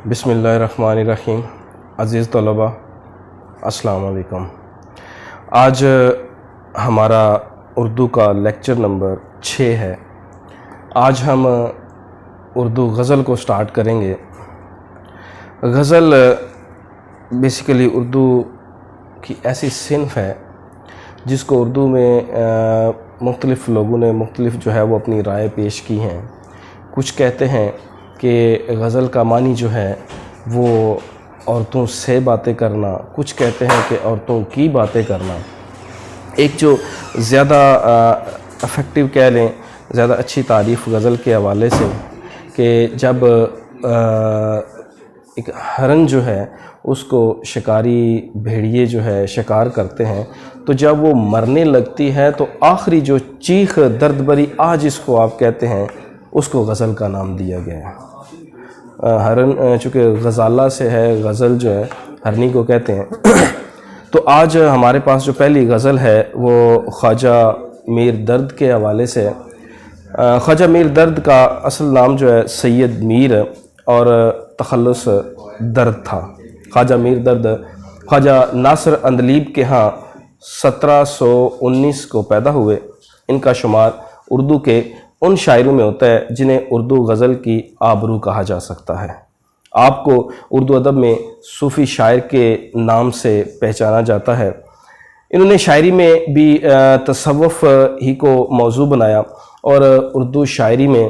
बिस्मिल्लाहिर्रहमानिर्रहीम। अज़ीज़ तलबा, अस्सलाम वालेकुम। आज हमारा उर्दू का लेक्चर नंबर 6 है। आज हम उर्दू गज़ल को स्टार्ट करेंगे। गज़ल बेसिकली उर्दू की ऐसी सिन्फ़ है जिसको उर्दू में मुख्तलिफ़ लोगों ने मुख्तलिफ़ जो है वो अपनी राय पेश की हैं। कुछ कहते हैं कि गज़ल का मानी जो है वो औरतों से बातें करना, कुछ कहते हैं कि औरतों की बातें करना। एक जो ज़्यादा अफेक्टिव कह लें, ज़्यादा अच्छी तारीफ़ गज़ल के हवाले से कि जब एक हरन जो है उसको शिकारी भेड़िए जो है शिकार करते हैं, तो जब वो मरने लगती है तो आखिरी जो चीख दर्द भरी आज जिसको आप कहते हैं उसको गज़ल का नाम दिया गया है। हरन चूँकि गज़ाला से है, गज़ल जो है हरनी को कहते हैं। तो आज हमारे पास जो पहली गज़ल है वो ख्वाजा मीर दर्द के हवाले से है। ख्वाजा मीर दर्द का असल नाम जो है सैयद मीर और तखल्लुस दर्द था। ख्वाजा मीर दर्द ख्वाजा नासिर अंदलीब के यहाँ 1719 को पैदा हुए। इनका शुमार उर्दू के उन शायरों में होता है जिन्हें उर्दू गज़ल की आबरू कहा जा सकता है। आपको उर्दू अदब में सूफ़ी शायर के नाम से पहचाना जाता है। इन्होंने शायरी में भी तसव्वुफ़ ही को मौजू बनाया और उर्दू शायरी में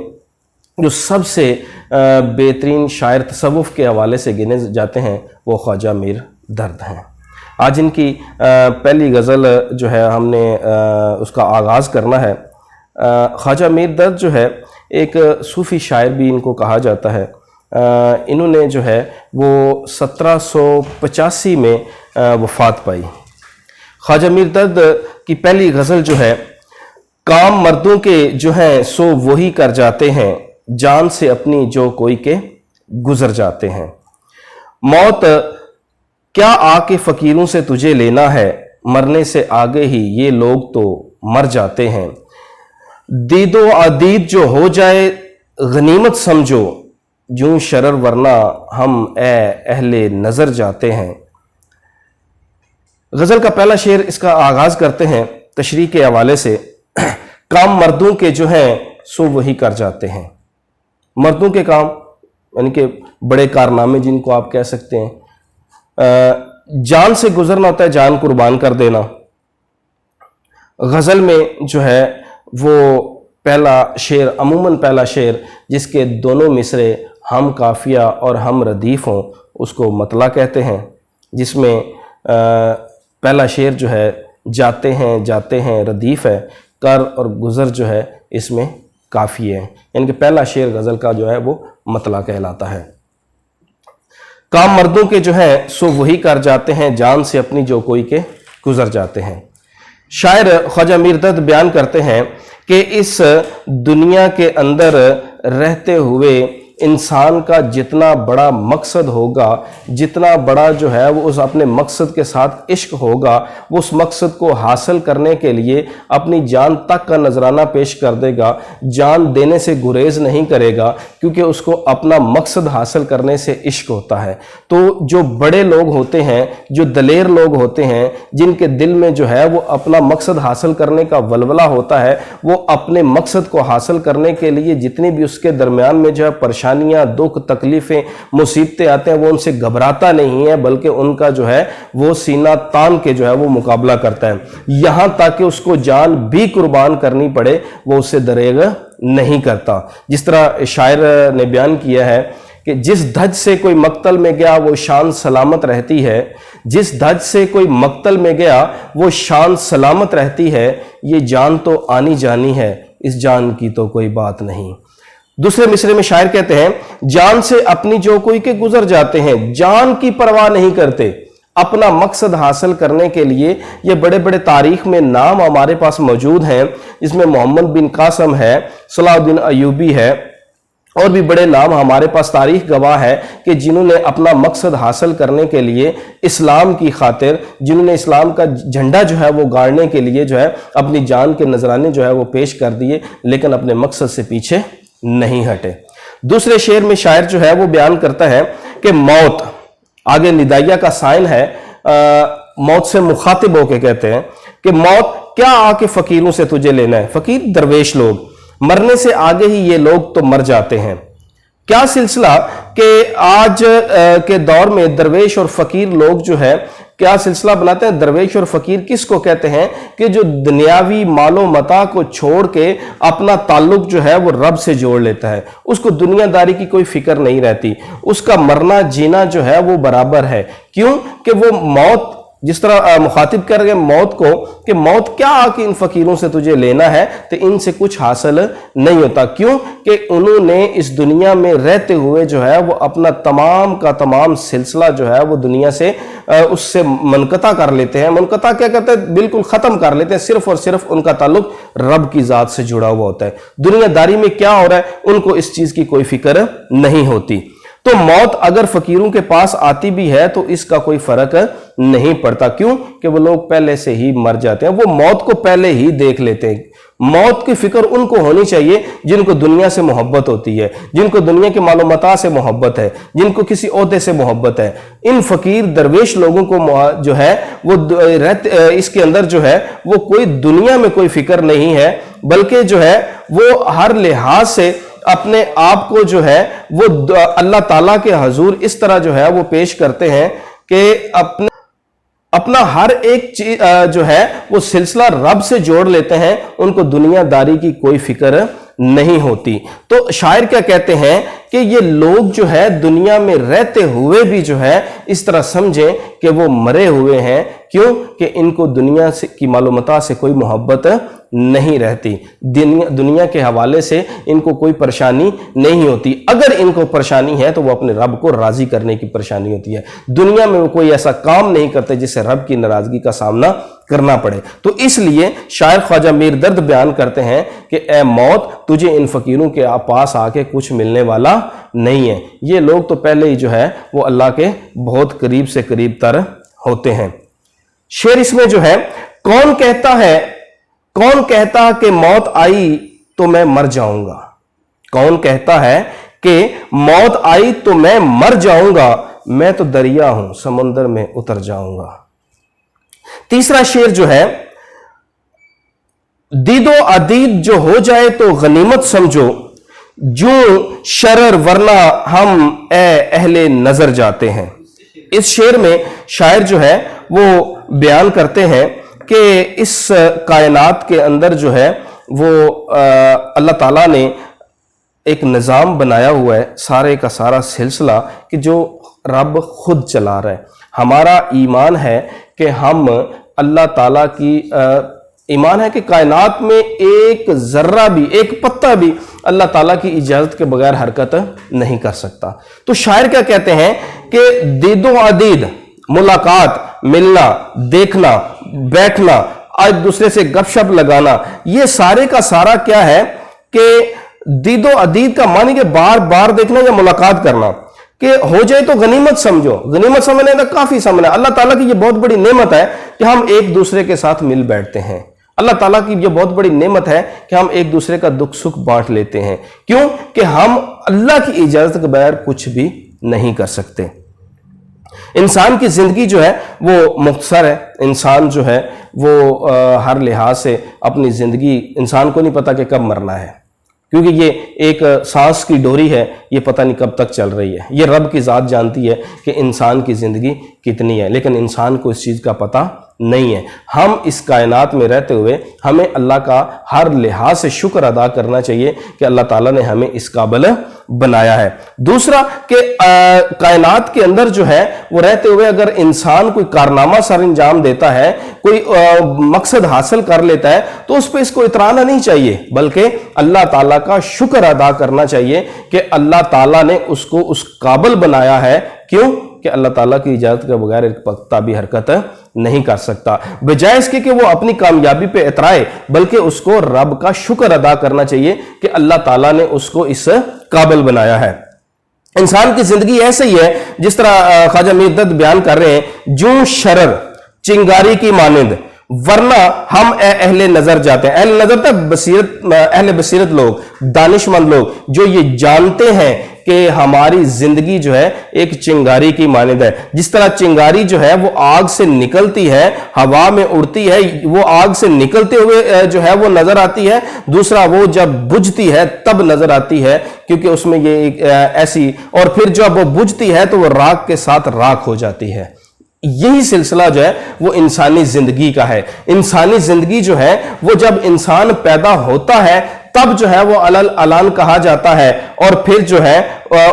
जो सबसे बेहतरीन शायर तसव्वुफ़ के हवाले से गिने जाते हैं वो ख्वाजा मीर दर्द हैं। आज इनकी पहली गज़ल जो है हमने उसका आगाज़ करना है। ख्वाजा मीर दर्द जो है एक सूफ़ी शायर भी इनको कहा जाता है। इन्होंने जो है वो 1785 में वफ़ात पाई। ख्वाजा मीर दर्द की पहली गज़ल जो है, काम मर्दों के जो हैं सो वही कर जाते हैं, जान से अपनी जो कोई के गुज़र जाते हैं। मौत क्या आके फ़कीरों से तुझे लेना है, मरने से आगे ही ये लोग तो मर जाते हैं। दीदो आदीद जो हो जाए गनीमत समझो, यूं शरर वरना हम अहले नज़र जाते हैं। गज़ल का पहला शेर इसका आगाज़ करते हैं तशरीह के हवाले से। काम मर्दों के जो हैं सो वही कर जाते हैं। मर्दों के काम यानी कि बड़े कारनामे जिनको आप कह सकते हैं। जान से गुजरना होता है, जान कुर्बान कर देना। गज़ल में जो है वो पहला शेर, अमूमन पहला शेर जिसके दोनों मिसरे हम काफिया और हम रदीफ़ हों उसको मतला कहते हैं। जिसमें पहला शेर जो है जाते हैं रदीफ़ है, कर और गुज़र जो है इसमें काफ़ी है। यानी कि पहला शेर गज़ल का जो है वो मतला कहलाता है। काम मर्दों के जो है सो वही कर जाते हैं, जान से अपनी जो कोई के गुज़र जाते हैं। शायर ख्वाजा मीर दर्द बयान करते हैं कि इस दुनिया के अंदर रहते हुए इंसान का जितना बड़ा मकसद होगा, जितना बड़ा जो है वो उस अपने मकसद के साथ इश्क होगा, वो उस मकसद को हासिल करने के लिए अपनी जान तक का नजराना पेश कर देगा, जान देने से गुरेज नहीं करेगा, क्योंकि उसको अपना मकसद हासिल करने से इश्क होता है। तो जो बड़े लोग होते हैं, जो दलेर लोग होते हैं, जिनके दिल में जो है वो अपना मकसद हासिल करने का वलवला होता है, वो अपने मकसद को हासिल करने के लिए जितनी भी उसके दरमियान में जो है परेशानियां, दुख, तकलीफें, मुसीबतें आते हैं, वो उनसे घबराता नहीं है, बल्कि उनका जो है वो सीना तान के जो है वो मुकाबला करता है। यहां तक कि उसको जान भी कुर्बान करनी पड़े वो उससे दरेग नहीं करता। जिस तरह शायर ने बयान किया है कि जिस धज से कोई मक्तल में गया वो शान सलामत रहती है, जिस धज से कोई मक्तल में गया वो शान सलामत रहती है, ये जान तो आनी जानी है, इस जान की तो कोई बात नहीं। दूसरे मिसरे में शायर कहते हैं जान से अपनी जो कोई के गुजर जाते हैं, जान की परवाह नहीं करते अपना मकसद हासिल करने के लिए। ये बड़े बड़े तारीख में नाम हमारे पास मौजूद हैं, जिसमें मोहम्मद बिन कासम है, सलाहुद्दीन अयूबी है, और भी बड़े नाम हमारे पास तारीख गवाह है कि जिन्होंने अपना मकसद हासिल करने के लिए इस्लाम की खातिर, जिन्होंने इस्लाम का झंडा जो है वो गाड़ने के लिए जो है अपनी जान के नजराने जो है वो पेश कर दिए, लेकिन अपने मकसद से पीछे नहीं हटे। दूसरे शेर में शायर जो है वो बयान करता है کہ मौत, आगे निदाइया का साइन है, मौत से मुखातिब होके कहते हैं कि मौत क्या आके फकीरों से तुझे लेना है। फकीर दरवेश लोग, मरने से आगे ही ये लोग तो मर जाते हैं। क्या सिलसिला कि आज के दौर में दरवेश और फकीर लोग जो है क्या सिलसिला बनाते हैं। दरवेश और फकीर किसको कहते हैं कि जो दुनियावी मालो मता को छोड़ के अपना ताल्लुक जो है वो रब से जोड़ लेता है, उसको दुनियादारी की कोई फिक्र नहीं रहती, उसका मरना जीना जो है वो बराबर है। क्यों कि वो मौत, जिस तरह मुखातिब कर रहे मौत को कि मौत क्या आके इन फकीरों से तुझे लेना है, तो इनसे कुछ हासिल नहीं होता। क्यों कि उन्होंने इस दुनिया में रहते हुए जो है वो अपना तमाम का तमाम सिलसिला जो है वो दुनिया से उससे मुनक़ता कर लेते हैं। मुनक़ता क्या कहते हैं, बिल्कुल ख़त्म कर लेते हैं। सिर्फ और सिर्फ उनका ताल्लुक रब की ज़ात से जुड़ा हुआ होता है। दुनियादारी में क्या हो रहा है उनको इस चीज़ की कोई फिक्र नहीं होती। तो मौत अगर फकीरों के पास आती भी है तो इसका कोई फर्क नहीं पड़ता। क्यों कि वो लोग पहले से ही मर जाते हैं, वो मौत को पहले ही देख लेते हैं। मौत की फिक्र उनको होनी चाहिए जिनको दुनिया से मोहब्बत होती है, जिनको दुनिया के मालूमात से मोहब्बत है, जिनको किसी ओहदे से मोहब्बत है। इन फकीर दरवेश लोगों को जो है वो इसके अंदर जो है वो कोई दुनिया में कोई फिक्र नहीं है, बल्कि जो है वो हर लिहाज से अपने आप को जो है वो अल्लाह ताला के हजूर इस तरह जो है वो पेश करते हैं कि अपना हर एक चीज जो है वो सिलसिला रब से जोड़ लेते हैं, उनको दुनियादारी की कोई फिक्र नहीं होती। तो शायर क्या कहते हैं कि ये लोग जो है दुनिया में रहते हुए भी जो है इस तरह समझें कि वो मरे हुए हैं। क्यों कि इनको दुनिया से की मालूमात से कोई मोहब्बत नहीं रहती, दुनिया के हवाले से इनको कोई परेशानी नहीं होती। अगर इनको परेशानी है तो वो अपने रब को राजी करने की परेशानी होती है। दुनिया में वो कोई ऐसा काम नहीं करते जिससे रब की नाराजगी का सामना करना पड़े। तो इसलिए शायर ख्वाजा मीर दर्द बयान करते हैं कि ए मौत, तुझे इन फकीरों के पास आके कुछ मिलने वाला नहीं है। ये लोग तो पहले ही जो है वो अल्लाह के बहुत करीब से करीब तर होते हैं। शेर इसमें जो है, कौन कहता कि मौत आई तो मैं मर जाऊंगा। कौन कहता है कि मौत आई तो मैं मर जाऊंगा, मैं तो दरिया हूं समुंदर में उतर जाऊंगा। तीसरा शेर जो है, दीदो अदीद जो हो जाए तो गनीमत समझो, जो शरर वरना हम अहले नजर जाते हैं। इस शेर में शायर जो है वो बयान करते हैं कि इस कायनात के अंदर जो है वो अल्लाह ताला ने एक निज़ाम बनाया हुआ है, सारे का सारा सिलसिला कि जो रब खुद चला रहा है। हमारा ईमान है कि हम अल्लाह ताला की ईमान है कि कायनात में एक जर्रा भी, एक पत्ता भी अल्लाह ताला की इजाजत के बगैर हरकत नहीं कर सकता। तो शायर क्या कहते हैं कि दीदो अदीद, मुलाकात, मिलना, देखना, बैठना, एक दूसरे से गपशप लगाना, ये सारे का सारा क्या है कि दीदो अदीद का मानी कि बार बार देखना या मुलाकात करना, कि हो जाए तो गनीमत समझो। गनीमत समझने का काफी समझना, अल्लाह ताला की ये बहुत बड़ी नेमत है कि हम एक दूसरे के साथ मिल बैठते हैं। अल्लाह ताला की ये बहुत बड़ी नेमत है कि हम एक दूसरे का दुख सुख बांट लेते हैं। क्यों कि हम अल्लाह की इजाजत के बगैर कुछ भी नहीं कर सकते। इंसान की जिंदगी जो है वो मुख्तसर है। इंसान जो है वो हर लिहाज से अपनी जिंदगी, इंसान को नहीं पता कि कब मरना है, क्योंकि ये एक सांस की डोरी है, ये पता नहीं कब तक चल रही है। ये रब की ज़ात जानती है कि इंसान की ज़िंदगी कितनी है, लेकिन इंसान को इस चीज़ का पता नहीं है। हम इस कायनात में रहते हुए हमें अल्लाह का हर लिहाज से शुक्र अदा करना चाहिए कि अल्लाह ताला ने हमें इस काबिल बनाया है। दूसरा कि कायनात के अंदर जो है वो रहते हुए अगर इंसान कोई कारनामा सर अंजाम देता है, कोई मकसद हासिल कर लेता है, तो उस पर इसको इतराना नहीं चाहिए, बल्कि अल्लाह ताला का शुक्र अदा करना चाहिए कि अल्लाह ताला ने उसको उस काबिल बनाया है। क्यों कि अल्लाह ताला की इजाजत के बगैर एक पत्ता भी हरकत नहीं कर सकता। बजाय इसके कि वो अपनी कामयाबी पे इतराए, बल्कि उसको रब का शुक्र अदा करना चाहिए कि अल्लाह ताला ने उसको इस काबिल बनाया है। इंसान की जिंदगी ऐसे ही है जिस तरह ख्वाजा मीर दर्द बयान कर रहे हैं, जो शरर चिंगारी की मानिंद वरना हम अहले नजर जाते हैं। अहले नजर तक बसीरत, अहले बसीरत लोग, दानिशमंद लोग जो ये जानते हैं کہ ہماری زندگی جو ہے ایک چنگاری کی مانند ہے. جس طرح چنگاری جو ہے وہ آگ سے نکلتی ہے, ہوا میں اڑتی ہے, وہ آگ سے نکلتے ہوئے جو ہے وہ نظر آتی ہے, دوسرا وہ جب بجھتی ہے تب نظر آتی ہے, کیونکہ اس میں یہ ایک ایسی, اور پھر جب وہ بجھتی ہے تو وہ راکھ کے ساتھ راکھ ہو جاتی ہے. یہی سلسلہ جو ہے وہ انسانی زندگی کا ہے. انسانی زندگی جو ہے وہ جب انسان پیدا ہوتا ہے تب جو ہے وہ علل کہا جاتا ہے, اور پھر جو ہے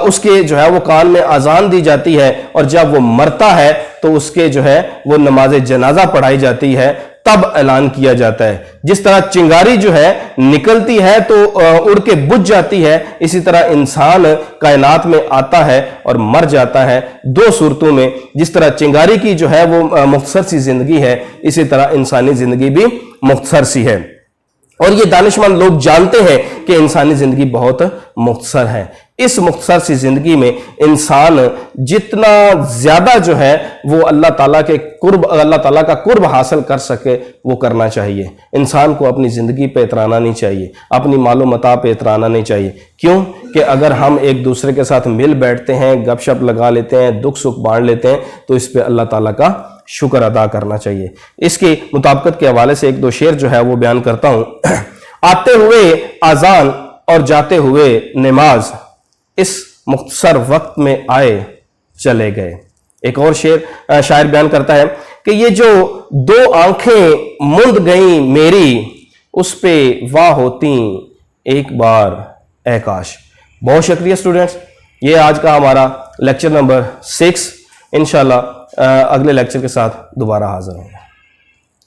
اس کے جو ہے وہ کان میں اذان دی جاتی ہے, اور جب وہ مرتا ہے تو اس کے جو ہے وہ نماز جنازہ پڑھائی جاتی ہے, تب اعلان کیا جاتا ہے. جس طرح چنگاری جو ہے نکلتی ہے تو اڑ کے بجھ جاتی ہے, اسی طرح انسان کائنات میں آتا ہے اور مر جاتا ہے, دو صورتوں میں. جس طرح چنگاری کی جو ہے وہ مختصر سی زندگی ہے, اسی طرح انسانی زندگی بھی مختصر سی ہے. اور یہ دانشمند لوگ جانتے ہیں کہ انسانی زندگی بہت مختصر ہے. اس مختصر سی زندگی میں انسان جتنا زیادہ جو ہے وہ اللہ تعالیٰ کا قرب حاصل کر سکے وہ کرنا چاہیے. انسان کو اپنی زندگی پہ اترانا نہیں چاہیے, اپنی مال و متاع پہ اترانا نہیں چاہیے. کیوں کہ اگر ہم ایک دوسرے کے ساتھ مل بیٹھتے ہیں, گپ شپ لگا لیتے ہیں, دکھ سکھ بانٹ لیتے ہیں, تو اس پہ اللہ تعالیٰ کا شکر ادا کرنا چاہیے. اس کی مطابقت کے حوالے سے ایک دو شعر جو ہے وہ بیان کرتا ہوں. آتے ہوئے اذان اور جاتے ہوئے نماز, اس مختصر وقت میں آئے چلے گئے. ایک اور شاعر بیان کرتا ہے کہ یہ جو دو آنکھیں مند گئیں میری, اس پہ واہ ہوتی ایک بار اے کاش. بہت شکریہ اسٹوڈنٹس. یہ آج کا ہمارا لیکچر نمبر 6. انشاءاللہ اگلے لیکچر کے ساتھ دوبارہ حاضر ہوں.